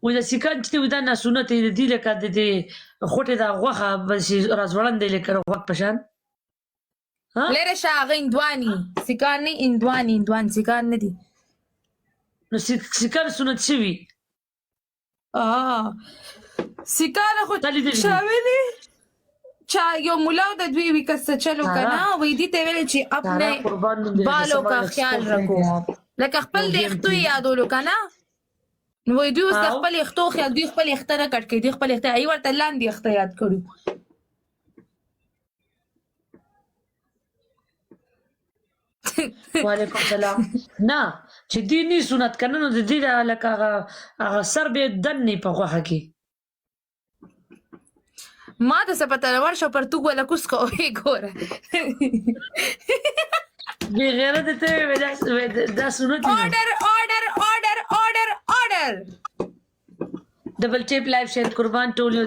وایي دا سیکان چې دی وایي دا ناسونت دی د دې لکه د دې خوټې دا غوښه به چې راځوړند دی لکه غوښ په شان لره شه هغه هندواني سیکان نه هندوان سیکان نه دي نو سیکان سنت شوي سیکان خو شاولی چا یو ملا د دوی وی کس چلو کنه وې دي ته ویل چې خپل بالو کا خیال رکھو لکه خپل د اختو یادولو کنه نو وې دوی اوس خپل اختو خیال دوی خپل اختره کټ کې دي خپل اخته ای ورته لاندې اخته یاد کړو وعلیکم السلام نه چې دې نه سنت کنه نو د دې لکه هغه سر به دنې په غوښه کې ما ته څه پته ورشه پر تو ولا کوس کو ای ګوره بې غیرته ته دا سنت order ډبل ټیپ لایف شیر قربان ټول